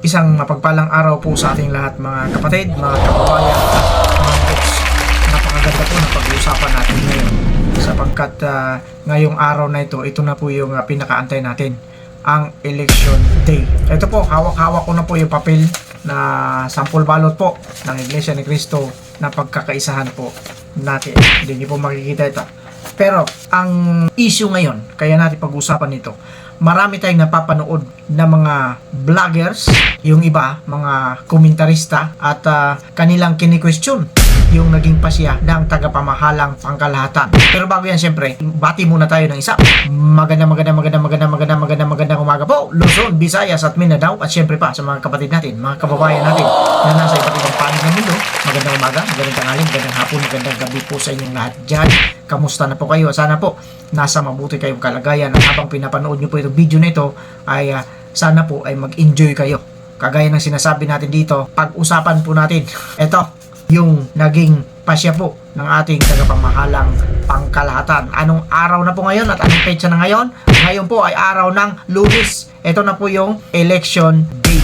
Isang mapagpalang araw po sa ating lahat mga kapatid, mga kababayan, mga folks. Napakaganda po na pag-uusapan natin ngayon sapagkat ngayong araw na ito na po yung pinakaantay natin, ang election day. Ito po, hawak-hawak ko na po yung papel na sample ballot po ng Iglesia ni Cristo na pagkakaisahan po natin. Hindi niyo po makikita ito. Pero ang issue ngayon, kaya natin pag-usapan ito, marami tayong napapanood na mga vloggers, yung iba, mga komentarista at kanilang kini-question yung naging pasya ng tagapamahalang pangkalahatan. Pero bago yan, syempre, bati muna tayo ng isa. Magandang umaga po, Luzon, Visayas at Mindanao at syempre pa sa mga kapatid natin, mga kababayan natin na nasa iba't ibang panig ng mundo. Magandang umaga, magandang tanghali, magandang hapon, magandang gabi po sa inyong lahat dyan. Kamusta na po kayo? Sana po nasa mabuti kayong kalagayan at habang pinapanood nyo po itong video na ito ay sana po ay mag-enjoy kayo. Kagaya ng sinasabi natin dito, pag-usapan po natin ito, yung naging pasya po ng ating tagapamahalang pangkalahatan. Anong araw na po ngayon at anong petsa na ngayon? Ngayon po ay araw ng Lunes. Ito na po yung election day.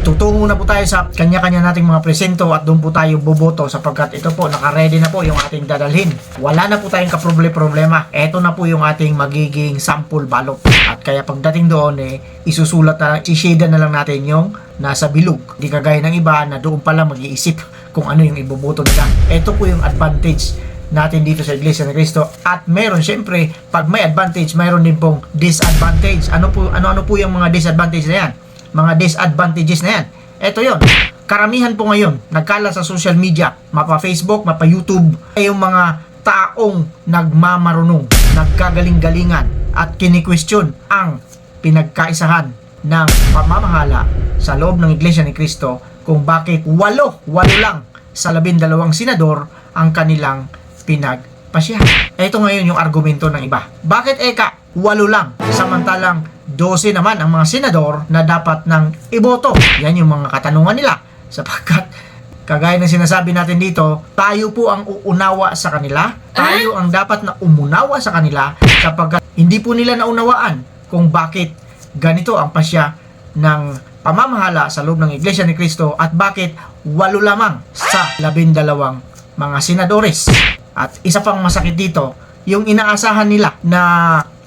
Tutungo na po tayo sa kanya-kanya nating mga presento at doon po tayo boboto sapagkat ito po, naka-ready na po yung ating dadalhin. Wala na po tayong kaproblema. Ito na po yung ating magiging sample ballot. At kaya pagdating doon, isusulat na, sishade na lang natin yung nasa bilog. Di kagaya ng iba na doon pala mag-iisip kung ano yung iboboto nila. Ito po yung advantage natin dito sa Iglesia ni Cristo. At meron syempre, pag may advantage, mayroon din pong disadvantage. Ano po yung mga disadvantage na yan? Mga disadvantages na yan. Ito yon. Karamihan po ngayon, nagkala sa social media, mapa Facebook, mapa YouTube, ay yung mga taong nagmamarunong, nagkagaling-galingan, at kini-question ang pinagkaisahan ng pamamahala sa loob ng Iglesia ni Cristo kung bakit walo lang sa 12 senador ang kanilang pinagpasyahan. Ito ngayon yung argumento ng iba. Bakit walo lang samantalang 12 naman ang mga senador na dapat nang iboto? Yan yung mga katanungan nila sapagkat kagaya ng sinasabi natin dito, tayo po ang uunawa sa kanila, tayo ang dapat na umunawa sa kanila sapagkat hindi po nila naunawaan kung bakit ganito ang pasya ng pamamahala sa loob ng Iglesia ni Cristo at bakit walo lamang sa 12 mga senadores. At isa pang masakit dito, yung inaasahan nila na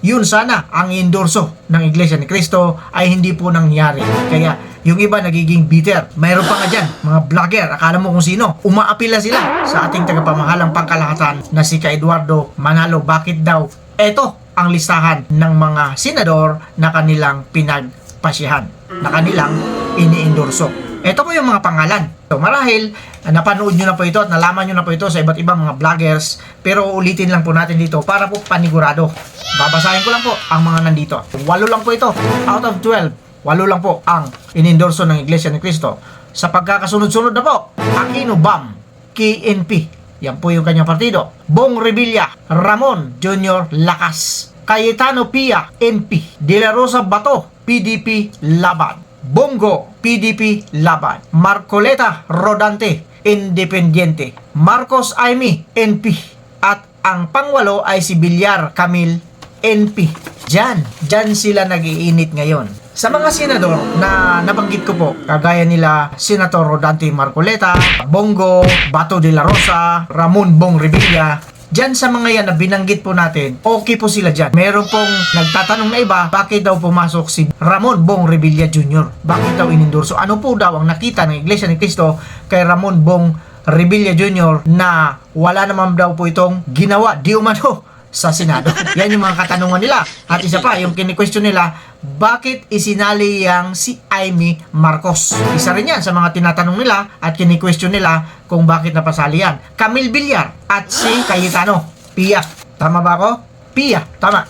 yun sana ang endorso ng Iglesia ni Cristo ay hindi po nangyari. Kaya yung iba nagiging bitter. Mayroon pa nga dyan, mga vlogger, akala mo kung sino. Umaapila sila sa ating tagapamahalang pangkalahatan na si Ka Eduardo Manalo. Bakit daw? Eto ang listahan ng mga senador na kanilang pinagpasyahan, na kanilang ini-endorso. Ito po yung mga pangalan. So, marahil napanood nyo na po ito at nalaman nyo na po ito sa iba't ibang mga vloggers, pero ulitin lang po natin dito para po panigurado. Babasahin ko lang po ang mga nandito. 8 lang po ito. Out of 12, 8 lang po ang in-endorso ng Iglesia ni Cristo. Sa pagkakasunod-sunod na po, Aquino Bam, KNP. Yan po yung kanyang partido. Bong Revilla, Ramon Jr. Lakas, Cayetano Pia, NP. De La Rosa Bato, PDP Laban. Bongo, PDP Laban. Marcoleta Rodante, Independiente. Marcos Aimee, NP. At ang pangwalo ay si Villar Camil, NP. Diyan sila nag-iinit ngayon. Sa mga senador na nabanggit ko po, kagaya nila Senator Rodante Marcoleta, Bongo, Bato de la Rosa, Ramon Bong Revilla, diyan sa mga yan na binanggit po natin, okay po sila dyan. Meron pong nagtatanong na iba, bakit daw pumasok si Ramon Bong Revilla Jr.? Bakit daw inendorso? Ano po daw ang nakita ng Iglesia ni Cristo kay Ramon Bong Revilla Jr. na wala naman daw po itong ginawa di umano sa Senado? Yan yung mga katanungan nila. At isa pa, yung kini-question nila, bakit isinali yang si Aimee Marcos? Isa rin yan sa mga tinatanong nila at kini-question nila kung bakit napasali yan. Camille Villar at si Cayetano Pia. Tama ba ako? Pia. Tama.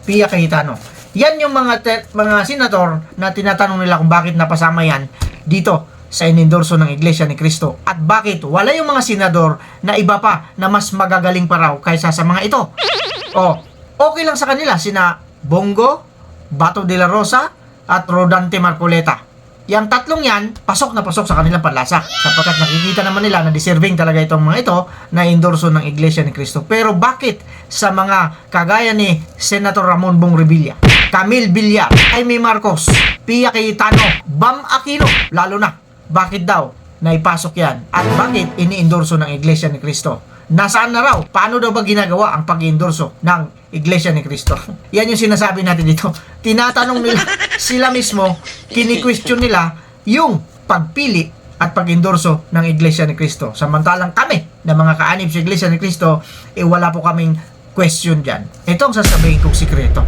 Pia Cayetano. Yan yung mga senador na tinatanong nila kung bakit napasama yan dito sa inendorso ng Iglesia ni Cristo. At bakit wala yung mga senador na iba pa na mas magagaling pa raw kaysa sa mga ito? Okay lang sa kanila sina Bongo, Bato de la Rosa at Rodante Marcoleta. Yang tatlong yan, pasok na pasok sa kanilang panlasa sapagkat nakikita naman nila na deserving talaga itong mga ito na endorso ng Iglesia ni Cristo. Pero bakit sa mga kagaya ni Senator Ramon Bong Revilla Camille Villar, Jaime Marcos, Pia Cayetano, Bam Aquino, lalo na. Bakit daw naipasok yan? At bakit ini-endorso ng Iglesia ni Cristo? Nasaan na raw? Paano daw ba ginagawa ang pag-endorso ng Iglesia ni Cristo? Yan yung sinasabi natin dito. Tinatanong nila sila mismo, kini-question nila yung pagpili at pag-endorso ng Iglesia ni Cristo. Samantalang kami na mga kaanib sa Iglesia ni Cristo, wala po kaming question dyan. Ito ang sasabihin kong sikreto.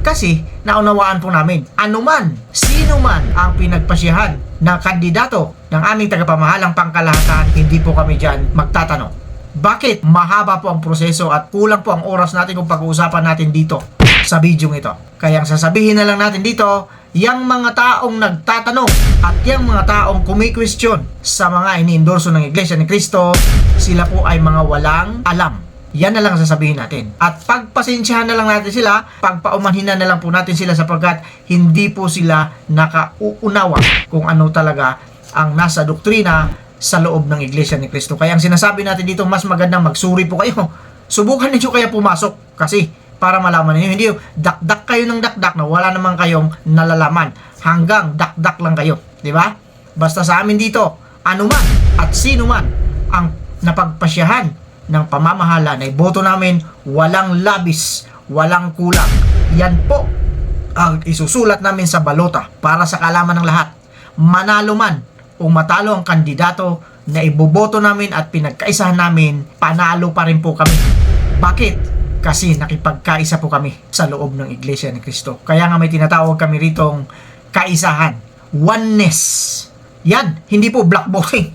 Kasi naunawaan po namin, anuman, sino man ang pinagpasyahan na kandidato ng aming tagapamahalang pangkalahatan, hindi po kami dyan magtatanong. Bakit mahaba po ang proseso at kulang po ang oras natin kung pag-uusapan natin dito sa video ito. Kaya ang sasabihin na lang natin dito, yung mga taong nagtatanong at yung mga taong kumi-question sa mga ini-endorso ng Iglesia ni Cristo, sila po ay mga walang alam. Yan na lang sasabihin natin. At pagpasensyahan na lang natin sila, pagpaumanhin na lang po natin sila sapagkat hindi po sila nakauunawa kung ano talaga ang nasa doktrina sa loob ng Iglesia ni Cristo. Kaya ang sinasabi natin dito, mas magandang magsuri po kayo. Subukan niyo kaya pumasok kasi para malaman niyo, hindi dakdak kayo ng dakdak na wala naman kayong nalalaman. Hanggang dakdak lang kayo, di ba? Basta sa amin dito, anuman at sino man ang napagpasyahan ng pamamahala na iboto namin, walang labis, walang kulang. Yan po ang isusulat namin sa balota para sa kaalaman ng lahat. Manalo man o matalo ang kandidato na iboboto namin at pinagkaisahan namin, panalo pa rin po kami. Bakit? Kasi nakipagkaisa po kami sa loob ng Iglesia ni Cristo. Kaya nga may tinatawag kami ritong kaisahan. Oneness. Yan, hindi po black voting.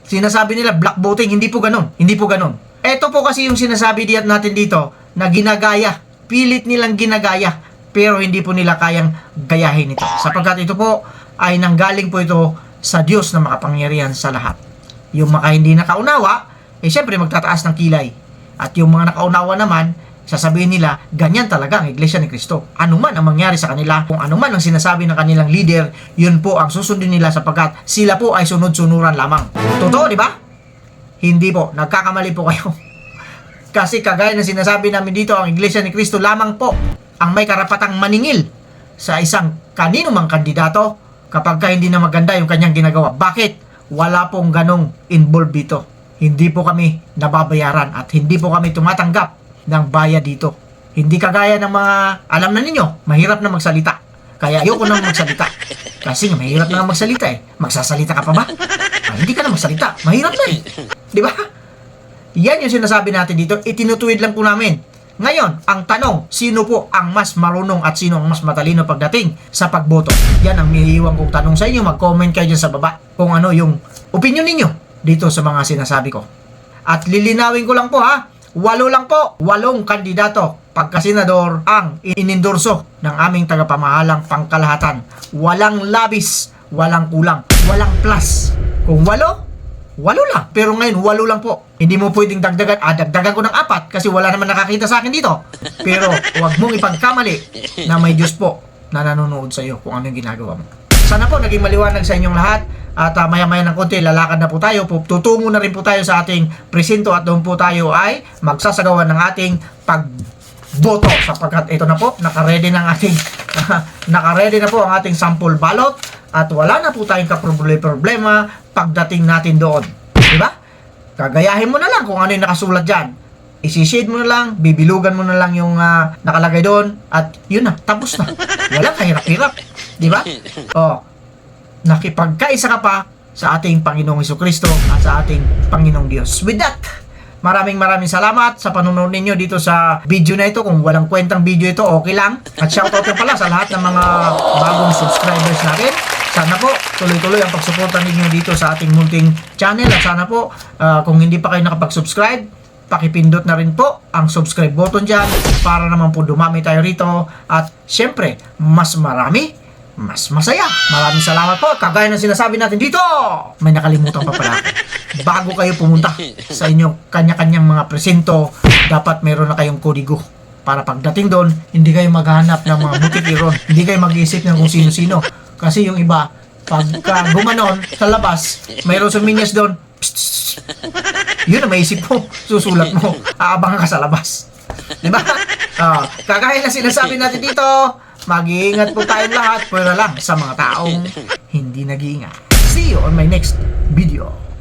Sinasabi nila black voting, hindi po ganun. Hindi po ganun. Ito po kasi yung sinasabi natin dito na ginagaya. Pilit nilang ginagaya. Pero hindi po nila kayang gayahin ito. Sapagkat ito po ay nanggaling po ito sa Diyos na makapangyarihan sa lahat. Yung mga hindi nakaunawa, syempre magtataas ng kilay. At yung mga nakaunawa naman, sasabihin nila, ganyan talaga ang Iglesia ni Cristo. Ano man ang mangyari sa kanila, kung ano man ang sinasabi ng kanilang leader, yun po ang susundin nila sapagkat sila po ay sunod-sunuran lamang. Totoo, di ba? Hindi po, nagkakamali po kayo. Kasi kagaya ng sinasabi namin dito, ang Iglesia ni Cristo lamang po ang may karapatang maningil sa isang kanino mang kandidato kapag hindi na maganda yung kanyang ginagawa. Bakit? Wala pong ganong involved dito. Hindi po kami nababayaran at hindi po kami tumatanggap ng bayad dito. Hindi kagaya ng mga, alam na ninyo, mahirap na magsalita. Kaya ayoko na magsalita. Kasi mahirap na magsalita eh. Magsasalita ka pa ba? Hindi ka na magsalita. Mahirap na eh. Di ba? Yan yung sinasabi natin dito. Itinutuwid lang po namin. Ngayon, ang tanong, sino po ang mas marunong at sino ang mas matalino pagdating sa pagboto? Yan ang iniiwan kong tanong sa inyo. Mag-comment kayo dyan sa baba kung ano yung opinion ninyo dito sa mga sinasabi ko. At lilinawin ko lang po ha, 8 lang po, 8 kandidato pagkasenador ang inendorso ng aming tagapamahalang pangkalahatan. Walang labis, walang kulang, walang plus. Kung 8 lang. Pero ngayon, 8 lang po. Hindi mo pwedeng dagdagan. Dagdagan ko ng 4 kasi wala naman nakakita sa akin dito. Pero huwag mong ipagkamali na may Diyos po na nanonood sa iyo kung ano yung ginagawa mo. Sana po naging maliwanag sa inyong lahat. At maya-maya ng konti, lalakad na po tayo. Tutungo na rin po tayo sa ating presinto at doon po tayo ay magsasagawa ng ating pagboto. Sapagkat ito na po, nakaredy na po ang ating sample ballot. At wala na po tayong kaproblema pagdating natin doon. Diba? Kagayahin mo na lang kung ano yung nakasulat dyan. Isi-shade mo na lang, bibilugan mo na lang yung nakalagay doon. At yun na, tapos na. Walang kahirap-hirap. Diba? Nakipagkaisa ka pa sa ating Panginoong Jesucristo at sa ating Panginoong Diyos. With that, maraming salamat sa panonood ninyo dito sa video na ito. Kung walang kwentang video ito, okay lang. At shoutout na pala sa lahat ng mga bagong subscribers natin. Sana po tuloy-tuloy ang pagsuporta ninyo dito sa ating munting channel. At sana po kung hindi pa kayo nakapag-subscribe, pakipindot na rin po ang subscribe button dyan para naman po dumami tayo rito. At syempre, mas marami, mas masaya. Maraming salamat po. Kagaya ng sinasabi natin dito, may nakalimutan pa pala. Bago kayo pumunta sa inyong kanya-kanyang mga presento, dapat meron na kayong kodigo. Para pagdating doon, hindi kayo maghahanap ng mga butikiron. Hindi kayo mag-iisip ng kung sino-sino. Kasi yung iba, pagka gumanon sa labas, mayroon suminyas doon, yun na maisip mo, susulat mo, aabangan ka sa labas. Diba? Kagaya na sinasabi natin dito, mag-iingat po tayong lahat, pero lang sa mga taong hindi nag-iingat. See you on my next video.